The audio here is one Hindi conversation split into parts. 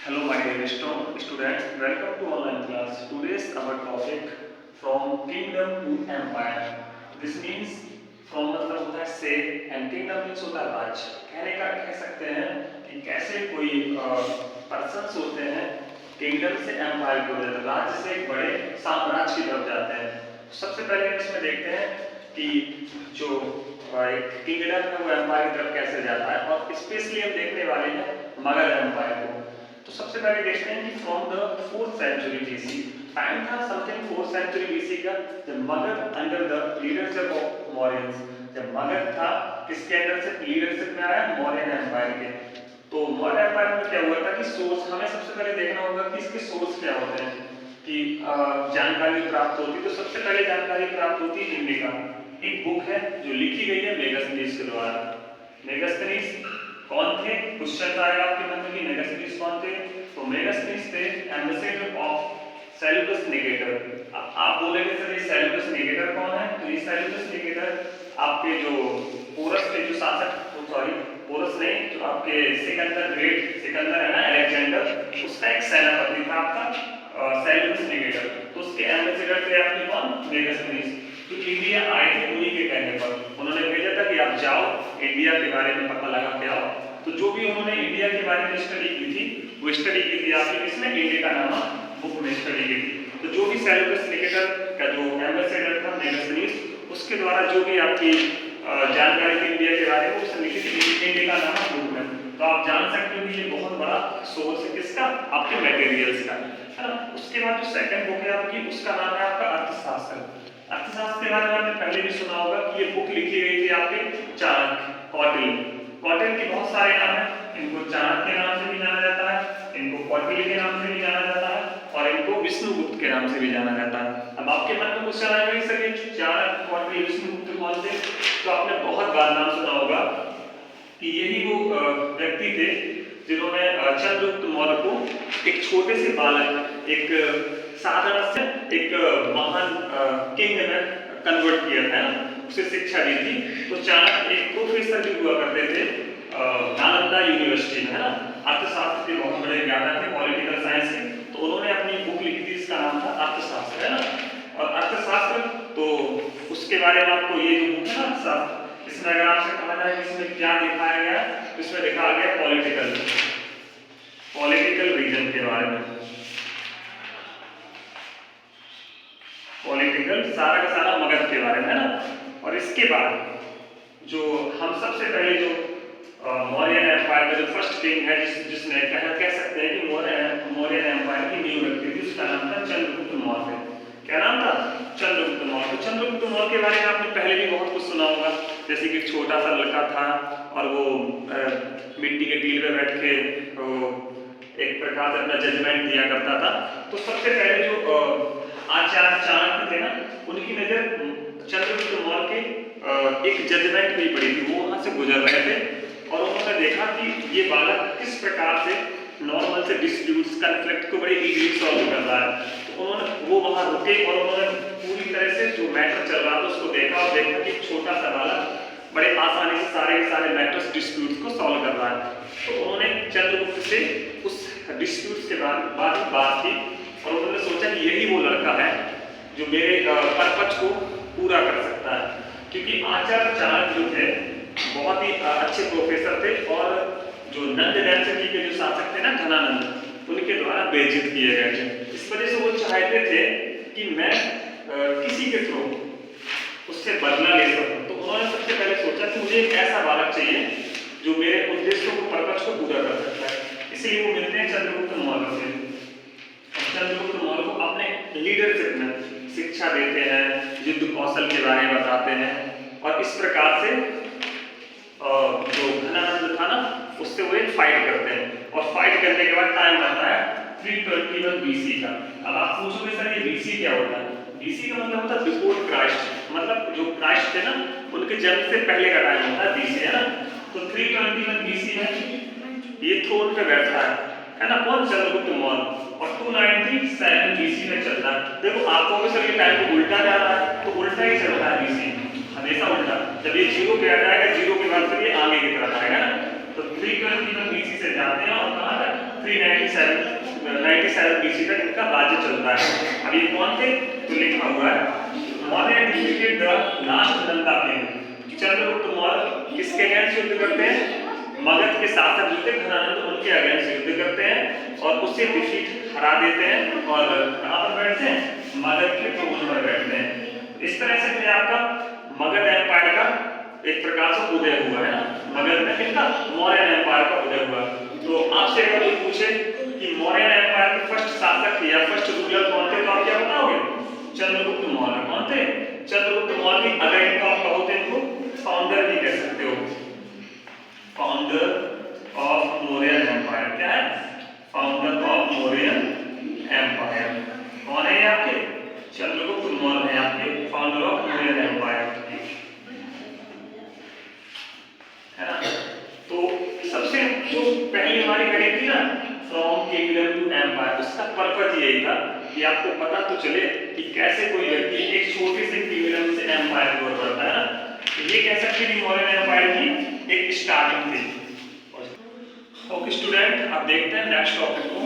Hello, my dear students. Welcome to online class. Today's our topic from kingdom to empire. This means from मतलब होता है से and kingdom means होता है राज. कहने का कह सकते हैं कि कैसे कोई पर्सन्स होते हैं किंगडम से एम्पायर को जाते हैं, राज्य से एक बड़े साम्राज्य की तरफ जाते हैं. सबसे पहले हम इसमें देखते हैं कि जो एक किंगडम है वो एम्पायर की तरफ कैसे जाता है और स्पेशली हम देखने वाले हैं मगध एम्पायर को. तो सबसे पहले देखते हैं कि from the 4th century BC time था समथिंग 4th सेंचुरी बीसी का जब Magadha under the leadership of Mauryans, जब मगध था किसके अंडर से लीडरशिप में आया मौर्यन एम्पायर के. तो मौर्य एम्पायर में क्या हुआ था कि सोर्स हमें सबसे पहले देखना होगा कि इसके सोर्स क्या होते हैं कि जानकारी प्राप्त होती. तो सबसे पहले जानकारी प्राप्त होती है इंडिका. एक बुक है जो लिखी गई है मेगास्थनीज के द्वारा. मेगास्थनीज कौन थे? क्वेश्चन आएगा आपके मन में कि मेगास्थनीज कौन थे. तो मेगास्थनीज थे एम्बेसडर ऑफ सेल्यूकस निकेटर. अब आप बोलेंगे सर ये सेल्यूकस निकेटर कौन है? तो ये सेल्यूकस निकेटर आपके जो पोरस के जो शासक, पोरस नहीं, जो आपके सिकंदर ग्रेट, सिकंदर है ना अलेक्जेंडर, उसका एक सेनापति था आपका सेल्यूकस निकेटर. तो उसके एम्बेसडर थे आपके कौन? मेगास्थनीज. तो इंडिया आए थे उन्हीं के कहने पर. उन्होंने भेजा था कि आप जाओ इंडिया के बारे में पता लगा के आओ. तो जो भी उन्होंने इंडिया के बारे में स्टडी की थी वो स्टडी की थी आपके इसमें इंडिका नामा बुक में स्टडी की थी. तो जो भी सेल्यूकस निकेटर का जो एम्बेसडर था मेगास्थनीज, उसके द्वारा जो भी आपकी जानकारी थी इंडिया के बारे में उसने लिखी थी इंडिका नामा बुक में. तो आप जान सकते हो कि ये बहुत बड़ा सोर्स है किसका? आपके मटेरियल्स का, है ना. उसके बाद जो सेकंड बुक है आपकी उसका नाम है आपका अर्थशास्त्र. अर्थशास्त्र के बारे में आपने पहले भी सुना होगा कि ये बुक लिखी गई थी आपके चाणक्य, कौटिल्य. कौटिल्य के बहुत सारे नाम हैं. इनको चाणक्य के नाम से भी जाना जाता है, इनको कौटिल्य के नाम से भी जाना जाता है और इनको विष्णुगुप्त के नाम से भी जाना जाता है. अब आपके मन में क्वेश्चन आएगा कि सर ये चाणक्य, कौटिल्य, विष्णुगुप्त कौन थे? तो आपने बहुत बार नाम सुना होगा कि यही वो व्यक्ति थे जिन्होंने चंद्रगुप्त मौर्य को एक छोटे से बालक, एक साधारण से एक महान किंग में कन्वर्ट किया था, उसे शिक्षा दी थी. तो चाणक्य एक प्रोफेसर भी हुआ करते थे नालंदा यूनिवर्सिटी में, है ना. अर्थशास्त्र के बहुत बड़े ज्ञाता थे, पॉलिटिकल साइंस के. तो उन्होंने अपनी बुक लिखी थी, इसका नाम था अर्थशास्त्र, है ना. और अर्थशास्त्र तो उसके बारे में आपको ये जो बुक है ना अर्थशास्त्र, इसमें अगर आपसे कहा जाए कि इसमें क्या दिखाया गया, तो इसमें दिखाया गया पॉलिटिकल रीजन के बारे में. पॉलिटिकल सारा का सारा मगध के बारे में, है ना. और इसके बाद जो हम सबसे पहले जो मौर्यन एम्पायर का जो फर्स्ट किंग है जिसने कह सकते हैं कि मौर्यन एम्पायर की नींव रखी थी, उसका नाम था चंद्रगुप्त मौर्य. क्या नाम था? चंद्रगुप्त मौर्य. तो चंद्रगुप्त मौर्य के बारे में आपने पहले भी बहुत कुछ सुना होगा, जैसे कि छोटा सा लड़का था और वो मिट्टी के टील पे बैठ के एक प्रकार से अपना जजमेंट दिया करता था. तो सबसे पहले जो आचार्य चाणक्य थे ना, उनकी नजर चंद्रगुप्त मौर्य के एक जजमेंट भी पड़ी थी. वो वहां से गुजर रहे थे और उन्होंने देखा कि ये बालक किस प्रकार से नॉर्मल से डिस्प्यूट्स, कन्फ्लिक्ट को बड़ी इजीली सॉल्व कर रहा है. तो उन्होंने वो वहां रुके और उन्होंने पूरी तरह से जो मैटर चल रहा था उसको देखा और देखा कि छोटा सा बालक बड़े आसानी से सारे मैटर्स, डिस्प्यूट्स को सॉल्व कर रहा है. तो उन्होंने चंद्रगुप्त से उस डिस्प्यूट्स के बात की और उन्होंने सोचा कि यही वो लड़का है जो मेरे पर्पज को पूरा कर सकता है. क्योंकि आचार्य चाणक्य जो थे बहुत ही अच्छे प्रोफेसर थे और जो नंद डायनेस्टी के जो शासक थे ना धनानंद, उनके द्वारा बेइज्जत किए गए थे. इस वजह से वो चाहते थे कि मैं किसी के थ्रू उससे बदला ले सकूं. तो उन्होंने सबसे पहले सोचा कि मुझे एक ऐसा बालक चाहिए जो मेरे उद्देश्यों को, पर्पज को पूरा कर सकता है. इसलिए वो मिलते हैं चंद्रगुप्त मौर्य से. चंद्रगुप्त मौर्य को अपने लीडरशिप में शिक्षा देते हैं, युद्ध कौशल के बारे में बताते हैं और इस प्रकार से जो धनानंद था ना उससे वो एक फाइट करते हैं. और फाइट करने के बाद टाइम आता है 321 बीसी का. अब आप पूछोगे सर ये बीसी क्या होता है? बीसी का मतलब होता है बिफोर क्राइस्ट, मतलब जो क्राइस्ट थे ना उनके जन्म से पहले का टाइम होता है बीसी, है ना. तो 321 बीसी में ये थ्रोन पे बैठा है ना, कौन? चंद्रगुप्त मौर्य. और 297 बीसी में चलता है. देखो आपको भी सर ये टाइम उल्टा जा रहा है, तो उल्टा ही चल रहा है बीसी, हमेशा उल्टा. जब ये जीरो पे आ जाएगा, जीरो के बाद फिर ये आगे की तरफ आएगा ना. तो 321 बीसी से जाते हैं और कहां तक 397 BC तक इनका राज्य चलता है। अब ये कौन थे तो लिखा हुआ है Maurya defeated the last Nanda king. Chandragupta Maurya किसके अगेंस्ट युद्ध करते हैं? मगध के शासक जो थे घनानंद, उनके अगेंस्ट युद्ध करते हैं और उससे डिफीट हरा देते हैं और कहां पर बैठते हैं? मगध के थ्रोन पर बैठते हैं। इस तरह से फिर आपका मगध एम्पायर का एक प्रकार से उदय हुआ है ना। मगध में किसका? मौर्य एम्पायर का उदय हुआ। तो आपसे अगर कोई पूछे कि मौर्य एम्पायर के फर्स्ट शासक या फर्स्ट रूलर कौन थे तो आप क्या बताओगे? चंद्रगुप्त मौर्य। कौन थे? चंद्रगुप्त मौर्य। अगर इनको आप कहो तो इनको फाउंडर भी कह सकते हो, फाउंडर ऑफ मौर्यन एम्पायर। क्या है? Founder of Mauryan empire. कौन है आपके? चंद्रगुप्त मौर्य है आपके फाउंडर ऑफ मौर्यन एम्पायर, है ना। तो सबसे जो पहली हमारी हेडिंग थी ना फ्रॉम किंगडम टू एम्पायर, उसका पर्पस यही था कि आपको पता तो चले कि कैसे कोई व्यक्ति एक छोटे से किंगडम से एम्पायर को बढ़ता है ना। तो ये कह सकते हैं मौर्यन एम्पायर की एक स्टार्टिंग थी। ओके स्टूडेंट, अब देखते हैं नेक्स्ट टॉपिक को।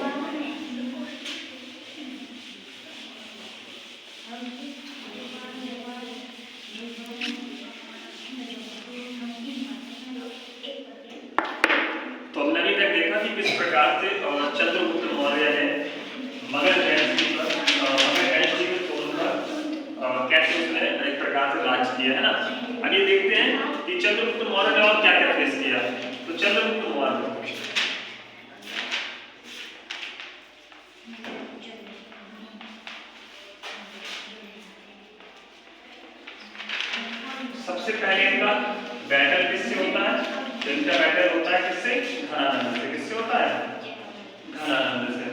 तो हमने अभी तक देखा कि किस प्रकार से चंद्रगुप्त मौर्य ने मगध डायनेस्टी पर कैसे उसने एक प्रकार से राज किया, है ना। अब ये देखते हैं कि चंद्रगुप्त मौर्य ने और क्या क्या फेस किया। तो चंद्रगुप्त मौर्य सबसे पहले इनका बैटल किससे होता है? इनका बैटल होता है किससे? घनानंद से। किससे होता है? घनानंद से।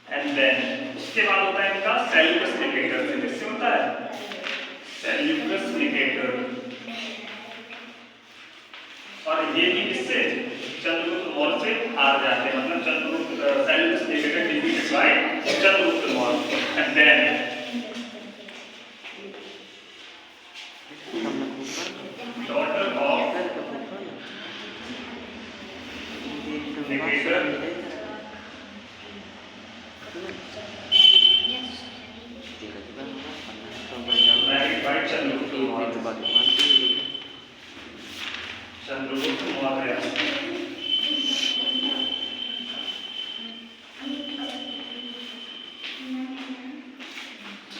एंड देन उसके बाद होता है इनका सेल्यूकस निकेटर से। किससे होता है? Seleucus Nicator. और ये भी किससे? चंद्रगुप्त मौर्य से हार जाते हैं, मतलब Chandragupta Seleucus Nicator defeated by Chandragupta Maurya. And then daughter of Nicator married by Chandragupta Maurya। Chandragupta Maurya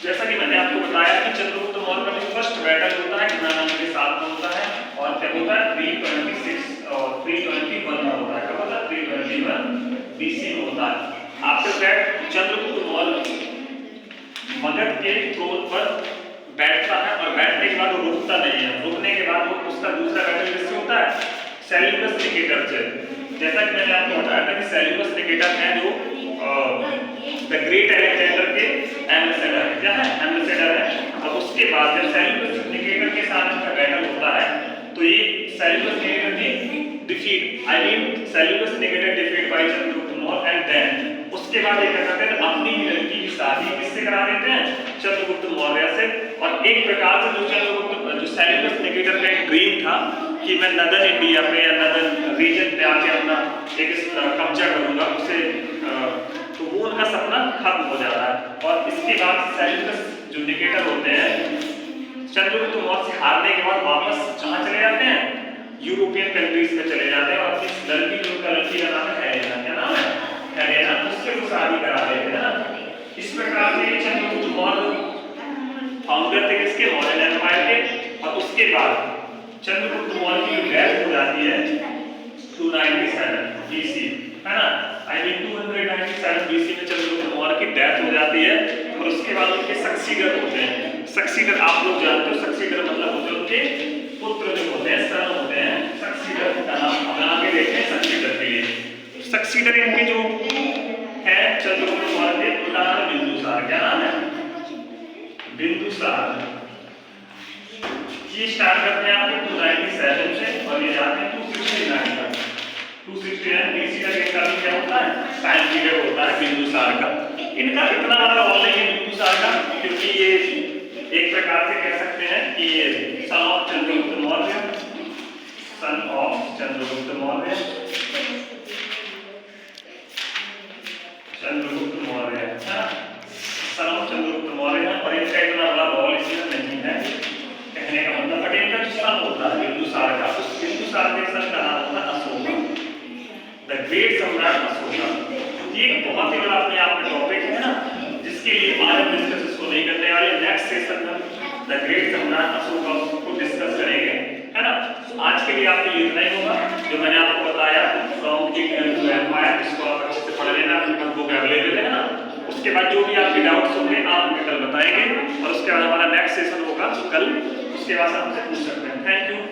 जैसा कि मैंने आपको बताया कि चंद्रगुप्त मौर्य का फर्स्ट बैटल होता है घनानंद के साथ में होता है और क्या होता है 326 और 321 में होता है। कब होता है? 321 बीसी में होता है। आफ्टर दैट चंद्रगुप्त मौर्य मगध के थ्रोन पर बैठता है और बैठने के बाद वो रुकता नहीं है। रुकने के बाद वो उसका दूसरा बैटल किससे होता है? सेल्यूकस निकेटर से। जैसा कि मैंने आपको बताया था कि सेल्यूकस निकेटर है जो द ग्रेट अलेक्जेंडर के एम्बेसडर है। क्या है? एम्बेसडर है। और उसके बाद जब सेल्यूकस निकेटर के साथ इनका बैटल होता है तो ये सेल्यूकस निकेटर की defeat Seleucus Nicator defeat by Chandragupta Maurya. And then उसके बाद ये क्या करते हैं? अपनी ही लड़की की शादी किससे करा देते हैं? चंद्रगुप्त मौर्य से। और एक प्रकार से जो सेल्यूकस निकेटर का एक ड्रीम था कि मैं नदन इंडिया पे या नदन रीजन पे आके अपना एक कब्जा करूंगा उसे, तो वो उनका सपना खत्म हो जाता है। और इसके बाद सेल्यूकस जो निकेटर होते हैं चंद्रगुप्त मौर्य से हारने के बाद वापस कहां चले जाते हैं? यूरोपियन कंट्रीज में चले जाते हैं और अपनी लड़की का नाम है हेलेना। क्या नाम है? हेलेना। उससे वो शादी करा देते हैं ना। इस प्रकार से चंद्रगुप्त मौर्य फाउंडर थे किसके? मौर्यन एम्पायर के। और उसके बाद चंद्रगुप्त मौर्य की डेथ हो जाती है 297 BC, है ना। 297 BC में चंद्रगुप्त मौर्य की डेथ हो जाती है। और उसके बाद उनके सक्सीडर होते हैं। सक्सीडर आप लोग जानते हो, सक्सीडर मतलब होते हैं उनके पुत्र जो होते हैं, सन होते हैं। सक्सीडर का नाम आगे देखते हैं सक्सीडर के लिए। सक्सीडर इनके जो है चंद्रगुप्त मौर्य के उनका नाम है बिंदुसार। क्या नाम है? बिंदुसार। ये स्टार्ट करते हैं आपके 297 से और ये जाते हैं 269 तक। 269 BC तक इनका भी क्या होता है? टाइम पीरियड होता है बिंदुसार का। इनका इतना बड़ा रोल नहीं है बिंदुसार का, क्योंकि ये एक प्रकार से कह सकते हैं कि ये सन ऑफ चंद्रगुप्त मौर्य शासन का नाम था अशोका, द ग्रेट सम्राट अशोका। ये एक बहुत ही बड़ा अपने आप में टॉपिक है ना, जिसके लिए आज हम डिस्कस इसको नहीं करने वाले। नेक्स्ट सेशन में द ग्रेट सम्राट अशोका को डिस्कस करेंगे, है ना। आज के लिए आपके लिए इतना ही होगा जो मैंने आपको बताया फ्रॉम किंगडम टू एम्पायर। इसको आप अच्छे से पढ़ लेना, बुक अवेलेबल है ना। उसके बाद जो भी आपके डाउट्स होंगे आप हमें कल बताएंगे, और उसके बाद हमारा नेक्स्ट सेशन होगा कल, उसके बाद हमसे पूछ सकते हैं। Thank you.